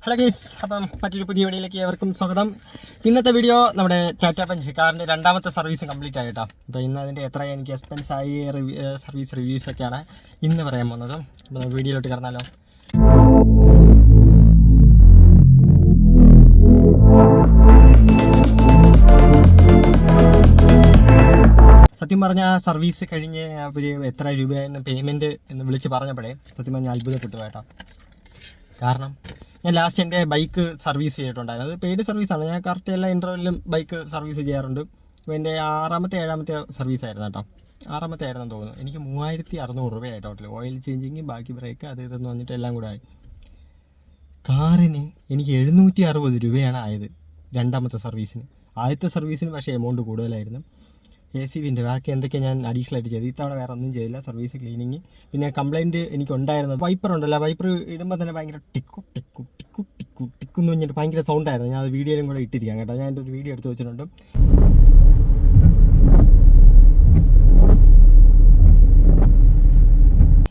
Hello guys, അപ്പം മറ്റൊരു പുതിയ വീഡിയോയിലേക്ക് ഏവർക്കും സ്വാഗതം. ഇന്നത്തെ വീഡിയോ നമ്മുടെ ടാറ്റ പഞ്ച് കാറിൻ്റെ രണ്ടാമത്തെ സർവീസ് കംപ്ലീറ്റ് ആയിട്ടോ. അപ്പോൾ ഇന്ന് അതിൻ്റെ എത്ര എനിക്ക് എക്സ്പെൻസ് ആയി സർവീസ് റിവ്യൂസൊക്കെയാണ് ഇന്ന് പറയാൻ പോകുന്നത്. അപ്പോൾ നമുക്ക് വീഡിയോയിലോട്ട് കിടന്നാലോ. സത്യം പറഞ്ഞാൽ സർവീസ് കഴിഞ്ഞ് അവർ എത്ര രൂപയായിരുന്നു പേയ്മെൻറ്റ് എന്ന് വിളിച്ച് പറഞ്ഞപ്പോഴേ സത്യം പറഞ്ഞാൽ അത്ഭുതപ്പെട്ടു കേട്ടോ. കാരണം ഞാൻ ലാസ്റ്റ് എൻ്റെ ബൈക്ക് സർവീസ് ചെയ്തിട്ടുണ്ടായിരുന്നു. അത് പെയ്ഡ് സർവീസാണ്. ഞാൻ കറക്റ്റ് എല്ലാ ഇൻ്റർവെല്ലിലും ബൈക്ക് സർവീസ് ചെയ്യാറുണ്ട്. അപ്പോൾ എൻ്റെ 6ാമത്തെ 7ാമത്തെ സർവീസായിരുന്നു കേട്ടോ. 6ാമത്തെ ആയിരുന്നു തോന്നുന്നു. എനിക്ക് 3600 രൂപയായി ടോട്ടൽ. ഓയിൽ ചേഞ്ചിങ്, ബാക്കി ബ്രേക്ക്, അത് ഇതെന്ന് വന്നിട്ട് എല്ലാം കൂടെ ആയി. കാറിന് എനിക്ക് 760 രൂപയാണ് ആയത് രണ്ടാമത്തെ സർവീസിന്. ആദ്യത്തെ സർവീസിന് പക്ഷേ എമൗണ്ട് കൂടുതലായിരുന്നു. ACVൻ്റെ ബാക്കി എന്തൊക്കെ ഞാൻ അഡീഷണൽ ആയിട്ട് ചെയ്തു. ഇത്തവണ വേറെ ഒന്നും ചെയ്തില്ല. സർവീസ്, ക്ലീനിങ്, പിന്നെ കംപ്ലയിൻറ്റ് എനിക്കുണ്ടായിരുന്നത് വൈപ്പർ ഉണ്ടല്ലോ. വൈപ്പർ ഇടുമ്പോൾ തന്നെ ഭയങ്കര ടിക്കു ടിക്കു ടിക്കു ടിക്കു ടിക്കു എന്ന് പറഞ്ഞിട്ട് ഭയങ്കര സൗണ്ടായിരുന്നു. ഞാൻ അത് വീഡിയോയിലും കൂടെ ഇട്ടിരിക്കാം കേട്ടോ. ഞാൻ എൻ്റെ ഒരു വീഡിയോ എടുത്ത് വെച്ചിട്ടുണ്ട്.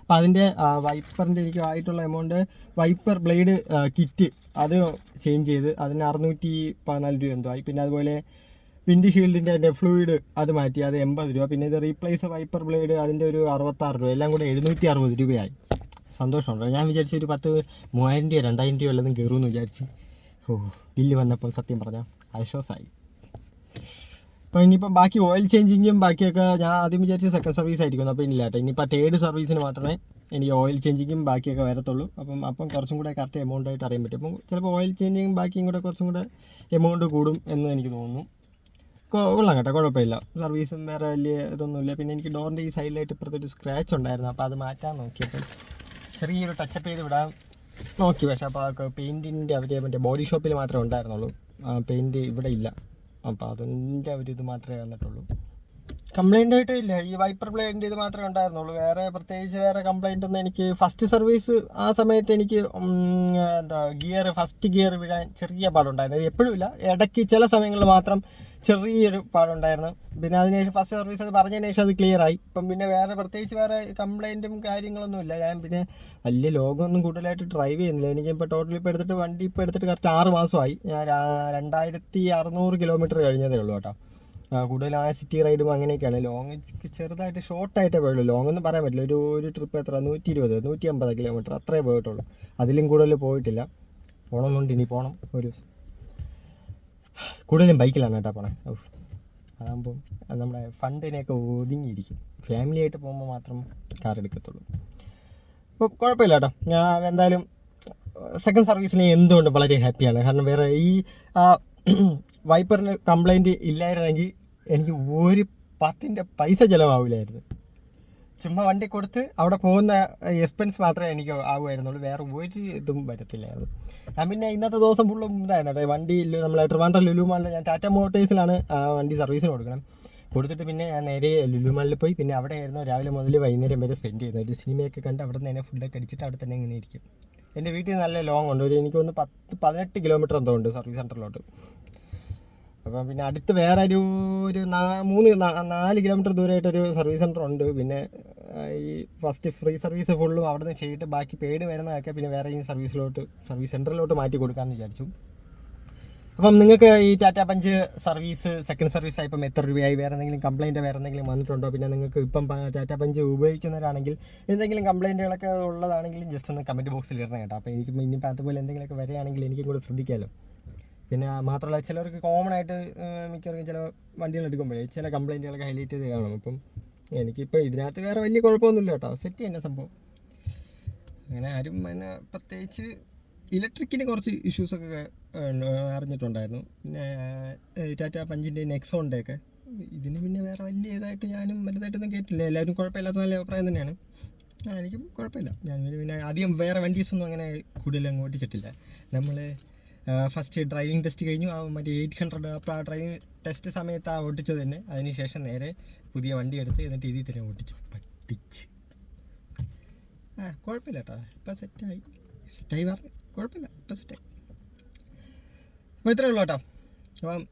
അപ്പോൾ അതിൻ്റെ വൈപ്പറിൻ്റെ എനിക്ക് ആയിട്ടുള്ള എമൗണ്ട്, വൈപ്പർ ബ്ലേഡ് കിറ്റ് അത് ചേഞ്ച് ചെയ്ത് അതിന് 614 രൂപ എന്തോ ആയി. പിന്നെ അതുപോലെ വിൻഡ് ഷീൽഡിൻ്റെ അതിൻ്റെ ഫ്ലൂയിഡ് അത് മാറ്റി, അത് 80 രൂപ. പിന്നെ ഇത് റീപ്ലേസ് വൈപ്പർ ബ്ലേഡ് അതിൻ്റെ ഒരു 66 രൂപ. എല്ലാം കൂടെ 760 രൂപയായി. സന്തോഷമുണ്ടോ? ഞാൻ വിചാരിച്ച ഒരു 3000 രൂപ 2000 രൂപ വല്ലതും കയറുമെന്ന് വിചാരിച്ച്. ബില്ല് വന്നപ്പോൾ സത്യം പറഞ്ഞാൽ ആശ്വാസമായി. അപ്പോൾ ഇനിയിപ്പം ബാക്കി ഓയിൽ ചേഞ്ചിങ്ങും ബാക്കിയൊക്കെ ഞാൻ ആദ്യം വിചാരിച്ച് സെക്കൻഡ് സർവീസ് ആയിരിക്കും. അപ്പോൾ ഇല്ല കേട്ടോ. ഇനിയിപ്പോൾ തേർഡ് സർവീസിന് മാത്രമേ എനിക്ക് ഓയിൽ ചേഞ്ചിങ്ങും ബാക്കിയൊക്കെ വരത്തുള്ളൂ. അപ്പം കുറച്ചും കൂടെ കറക്റ്റ് എമൗണ്ട് ആയിട്ട് അറിയാൻ പറ്റും. അപ്പം ചിലപ്പോൾ ഓയിൽ ചേഞ്ചിങ്ങും ബാക്കിയും കൂടെ കുറച്ചും കൂടെ എമൗണ്ട് കൂടും എന്ന് എനിക്ക് തോന്നുന്നു. കൊള്ളാം കേട്ടോ, കുഴപ്പമില്ല. സർവീസും വേറെ വലിയ ഇതൊന്നുമില്ല. പിന്നെ എനിക്ക് ഡോറിൻ്റെ ഈ സൈഡിലായിട്ട് ഇപ്പുറത്തൊരു സ്ക്രാച്ച് ഉണ്ടായിരുന്നു. അപ്പോൾ അത് മാറ്റാൻ നോക്കിയപ്പോൾ ചെറിയൊരു ടച്ചപ്പ് ചെയ്ത് വിടാൻ നോക്കി. പക്ഷേ അപ്പോൾ പെയിൻറ്റിൻ്റെ അവർ മറ്റേ ബോഡി ഷോപ്പിൽ മാത്രമേ ഉണ്ടായിരുന്നുള്ളൂ. പെയിൻറ്റ് ഇവിടെ ഇല്ല. അപ്പോൾ അതിൻ്റെ ഒരു ഇത് മാത്രമേ വന്നിട്ടുള്ളൂ. കംപ്ലൈൻ്റ് ആയിട്ട് ഇല്ല. ഈ വൈപ്പർ ബ്ലേഡിൻ്റെ ഇത് മാത്രമേ ഉണ്ടായിരുന്നുള്ളൂ. വേറെ പ്രത്യേകിച്ച് വേറെ കംപ്ലൈൻ്റ് ഒന്നും എനിക്ക് ഫസ്റ്റ് സർവീസ് ആ സമയത്ത് എനിക്ക് ഫസ്റ്റ് ഗിയർ വീഴാൻ ചെറിയ പാടുണ്ടായിരുന്നു. എപ്പോഴും ഇല്ല, ഇടയ്ക്ക് ചില സമയങ്ങളിൽ മാത്രം ചെറിയൊരു പാടുണ്ടായിരുന്നു. പിന്നെ അതിനുശേഷം ഫസ്റ്റ് സർവീസ് അത് പറഞ്ഞതിന് ശേഷം അത് ക്ലിയർ ആയി. ഇപ്പം പിന്നെ പ്രത്യേകിച്ച് വേറെ കംപ്ലൈൻറ്റും കാര്യങ്ങളൊന്നും ഇല്ല. ഞാൻ പിന്നെ വലിയ ലോങ്ങൊന്നും കൂടുതലായിട്ട് ഡ്രൈവ് ചെയ്യുന്നില്ല. എനിക്കിപ്പോൾ ടോട്ടൽ ഇപ്പോൾ എടുത്തിട്ട് വണ്ടി ഇപ്പോൾ എടുത്തിട്ട് കറക്റ്റ് 6 മാസമായി. ഞാൻ 2600 കിലോമീറ്റർ കഴിഞ്ഞതേ ഉള്ളൂ കേട്ടോ. കൂടുതൽ സിറ്റി റൈഡും അങ്ങനെയൊക്കെയാണ്. ലോങ് ചെറുതായിട്ട് ഷോർട്ടായിട്ടേ പോയുള്ളൂ. ലോങ് ഒന്നും പറയാൻ പറ്റില്ല. ഒരു ട്രിപ്പ് എത്ര 120 150 കിലോമീറ്റർ അത്രേ പോയിട്ടുള്ളൂ. അതിലും കൂടുതൽ പോയിട്ടില്ല. പോകണമെന്നുണ്ട്, ഇനി പോകണം ഒരു ദിവസം. കൂടുതലും ബൈക്കിലാണ് കേട്ടോ പോണേ. അതാകുമ്പം നമ്മുടെ ഫണ്ടിനെയൊക്കെ ഒതുങ്ങിയിരിക്കും. ഫാമിലി ആയിട്ട് പോകുമ്പോൾ മാത്രം കാർ എടുക്കത്തുള്ളൂ. അപ്പോൾ കുഴപ്പമില്ല കേട്ടോ. ഞാൻ എന്തായാലും സെക്കൻഡ് സർവീസിന് എന്തുകൊണ്ട് വളരെ ഹാപ്പിയാണ്. കാരണം വേറെ ഈ വൈപ്പറിന് കംപ്ലൈൻറ്റ് ഇല്ലായിരുന്നെങ്കിൽ എനിക്ക് ഒരു 10ൻ്റെ പൈസ ചിലവാകില്ലായിരുന്നു. ചുമ്മാ വണ്ടി കൊടുത്ത് അവിടെ പോകുന്ന എക്സ്പെൻസ് മാത്രമേ എനിക്ക് ആകുമായിരുന്നുള്ളൂ. വേറെ ഒരു ഇതും വരത്തില്ലായിരുന്നു. ഞാൻ പിന്നെ ഇന്നത്തെ ദിവസം ഫുള്ളും ഇതായിരുന്നു. വണ്ടി നമ്മളെ ട്രിവാൻഡ്രം ലുലു മാളിൽ ഞാൻ ടാറ്റ മോട്ടോഴ്സിലാണ് വണ്ടി സർവീസിന് കൊടുത്തിട്ട് പിന്നെ ഞാൻ നേരെ ലുലു മാളിൽ പോയി. പിന്നെ അവിടെ ആയിരുന്നു രാവിലെ മുതൽ വൈകുന്നേരം വരെ സ്പെൻഡ് ചെയ്യുന്നത്. ഒരു സിനിമയൊക്കെ കണ്ട് അവിടെ നിന്ന് തന്നെ ഫുഡൊക്കെ അടിച്ചിട്ട് അവിടെ തന്നെ ഇങ്ങനെ ഇരിക്കും. എൻ്റെ വീട്ടിൽ നല്ല ലോങ് ഉണ്ട്. എനിക്കൊന്ന് 18 കിലോമീറ്റർ എന്തോ ഉണ്ട് സർവീസ് സെൻറ്ററിലോട്ട്. അപ്പം പിന്നെ അടുത്ത് വേറെ ഒരു 4 കിലോമീറ്റർ ദൂരമായിട്ടൊരു സർവീസ് സെൻറ്റർ ഉണ്ട്. പിന്നെ ഈ ഫസ്റ്റ് ഫ്രീ സർവീസ് ഫുള്ളും അവിടെ നിന്ന് ചെയ്തിട്ട് ബാക്കി പെയ്ഡ് വരുന്നതൊക്കെ പിന്നെ വേറെ ഈ സർവീസ് സെൻറ്ററിലോട്ട് മാറ്റി കൊടുക്കാമെന്ന് വിചാരിച്ചു. അപ്പം നിങ്ങൾക്ക് ഈ Tata punch service second service ആയി ഇപ്പം എത്ര രൂപയായി, വേറെ എന്തെങ്കിലും കംപ്ലയിൻറ്റ് വേറെ എന്തെങ്കിലും വന്നിട്ടുണ്ടോ, പിന്നെ നിങ്ങൾക്ക് ഇപ്പം ടാറ്റ പഞ്ച് ഉപയോഗിക്കുന്നവരാണെങ്കിൽ എന്തെങ്കിലും കംപ്ലയിൻറ്റുകളൊക്കെ ഉള്ളതാണെങ്കിലും ജസ്റ്റ് ഒന്ന് കമൻറ്റ് ബോക്സിൽ ഇടണം കേട്ടോ. അപ്പോൾ എനിക്ക് ഇനിയിപ്പോൾ അതുപോലെ എന്തെങ്കിലുമൊക്കെ വരികയാണെങ്കിൽ എനിക്കും കൂടെ ശ്രദ്ധിക്കാമല്ലോ. പിന്നെ മാത്രമല്ല ചിലർക്ക് കോമൺ ആയിട്ട് മിക്കവർക്കും ചില വണ്ടികൾ എടുക്കുമ്പോഴേ ചില കംപ്ലയിൻറ്റുകളൊക്കെ ഹൈലൈറ്റ് ചെയ്ത് കാണും. അപ്പം എനിക്കിപ്പോൾ ഇതിനകത്ത് വേറെ വലിയ കുഴപ്പമൊന്നുമില്ല കേട്ടോ. സെറ്റ് തന്നെ സംഭവം. അങ്ങനെ ആരും പിന്നെ പ്രത്യേകിച്ച് ഇലക്ട്രിക്കിന് കുറച്ച് ഇഷ്യൂസൊക്കെ അറിഞ്ഞിട്ടുണ്ടായിരുന്നു. പിന്നെ ടാറ്റ പഞ്ചിൻ്റെ നെക്സോണിൻ്റെയൊക്കെ ഇതിന് പിന്നെ വേറെ വലിയ ഇതായിട്ട് ഞാനും വലുതായിട്ടൊന്നും കേട്ടില്ല. എല്ലാവരും കുഴപ്പമില്ലാത്ത നല്ല അഭിപ്രായം തന്നെയാണ്. എനിക്കും കുഴപ്പമില്ല. ഞാൻ പിന്നെ അധികം വേറെ വണ്ടീസൊന്നും അങ്ങനെ കൂടുതൽ അങ്ങ് ഓടിച്ചിട്ടില്ല. നമ്മൾ ഫസ്റ്റ് ഡ്രൈവിംഗ് ടെസ്റ്റ് കഴിഞ്ഞു. മറ്റേ 800 അപ്പോൾ ആ ഡ്രൈവിംഗ് ടെസ്റ്റ് സമയത്ത് ഓടിച്ചത് തന്നെ. അതിനുശേഷം നേരെ പുതിയ വണ്ടി എടുത്ത് എന്നിട്ട് ഇതിൽ തന്നെ ഓടിച്ചു പഠിച്ച്. കുഴപ്പമില്ല കേട്ടോ. ഇപ്പം സെറ്റായി പറഞ്ഞു. കുഴപ്പമില്ല, ഇപ്പം സെറ്റായി. അപ്പോൾ ഇത്രയേ ഉള്ളൂ കേട്ടോ. അപ്പം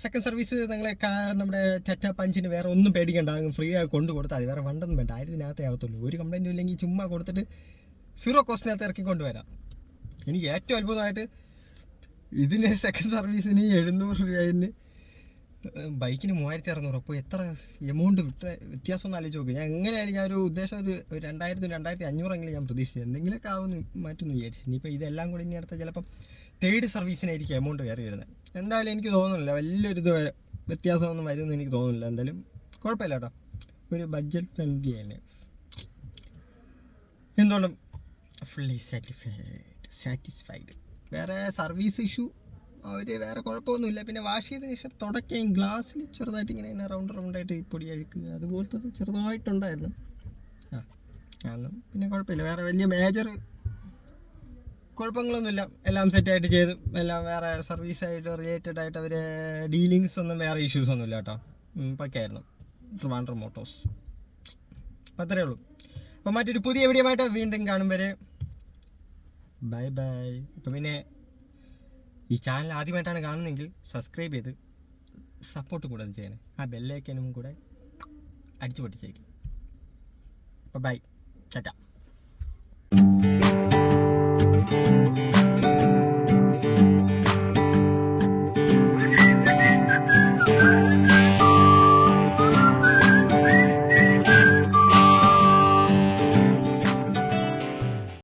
സെക്കൻഡ് സർവീസ് നമ്മുടെ ടാറ്റ പഞ്ചിന് വേറെ ഒന്നും പേടിക്കേണ്ട. ഫ്രീ ആയി കൊണ്ടു കൊടുത്താൽ മതി. വേറെ ഫണ്ടൊന്നും വേണ്ട. 1000-നകത്തേ ആവത്തുള്ളൂ. ഒരു കംപ്ലയിൻറ്റും ഇല്ലെങ്കിൽ ചുമ്മാ കൊടുത്തിട്ട് 0 കോസ്റ്റിനകത്ത് ഇറക്കി കൊണ്ടുവരാം. എനിക്ക് ഏറ്റവും അത്ഭുതമായിട്ട് ഇതിന് സെക്കൻഡ് സർവീസിന് 700 രൂപ, ബൈക്കിന് 3600. അപ്പോൾ എത്ര എമൗണ്ട് വ്യത്യാസം ഒന്ന് ആലോചിച്ച് നോക്കും. ഞാൻ എങ്ങനെയായാലും ഞാൻ ഒരു ഉദ്ദേശം ഒരു 2000-2500 ഞാൻ പ്രതീക്ഷിച്ചത്, എന്തെങ്കിലുമൊക്കെ ആവുമെന്ന് മാറ്റെന്ന് വിചാരിച്ചു. ഇനിയിപ്പോൾ ഇതെല്ലാം കൂടി ഇനി അടുത്ത ചിലപ്പം തേർഡ് സർവീസിനായിരിക്കും എമൗണ്ട് കയറി വരുന്നത്. എന്തായാലും എനിക്ക് തോന്നുന്നില്ല വലിയൊരു വ്യത്യാസമൊന്നും വരുമെന്ന് എനിക്ക് തോന്നുന്നില്ല. എന്തായാലും കുഴപ്പമില്ല കേട്ടോ, ഒരു ബഡ്ജറ്റ് ഫ്രണ്ട്ലി ആണ്. എന്തുകൊണ്ടും ഫുള്ളി സാറ്റിസ്ഫൈഡ്. വേറെ സർവീസ് ഇഷ്യൂ വേറെ കുഴപ്പമൊന്നുമില്ല. പിന്നെ വാഷ് ചെയ്തതിന് ശേഷം തുടക്കുകയും ഗ്ലാസ്സിൽ ചെറുതായിട്ട് ഇങ്ങനെ റൗണ്ടായിട്ട് പൊടി അഴുക്കുക അതുപോലത്തെ ചെറുതായിട്ടുണ്ടായിരുന്നു. അതൊന്നും പിന്നെ കുഴപ്പമില്ല. വേറെ വലിയ മേജർ കുഴപ്പങ്ങളൊന്നുമില്ല. എല്ലാം സെറ്റായിട്ട് ചെയ്തു. എല്ലാം വേറെ സർവീസായിട്ട് റിലേറ്റഡ് ആയിട്ട് അവർ ഡീലിങ്സ് ഒന്നും വേറെ ഇഷ്യൂസ് ഒന്നുമില്ല കേട്ടോ. പക്കയായിരുന്നു ട്രിവാൻഡ്രം മോട്ടോഴ്സ്. അപ്പം അത്രയേ ഉള്ളൂ. അപ്പം മറ്റൊരു പുതിയ വീഡിയോ ആയിട്ട് വീണ്ടും കാണും വരെ ബൈ ബൈ. അപ്പം പിന്നെ ഈ ചാനൽ ആദ്യമായിട്ടാണ് കാണുന്നതെങ്കിൽ സബ്സ്ക്രൈബ് ചെയ്ത് സപ്പോർട്ട് കൂടെ ചെയ്യണേ. ആ ബെല്ലൈക്കനും കൂടെ അടിച്ചു പൊട്ടിച്ചേക്കും. അപ്പം ബൈ, ടാറ്റ.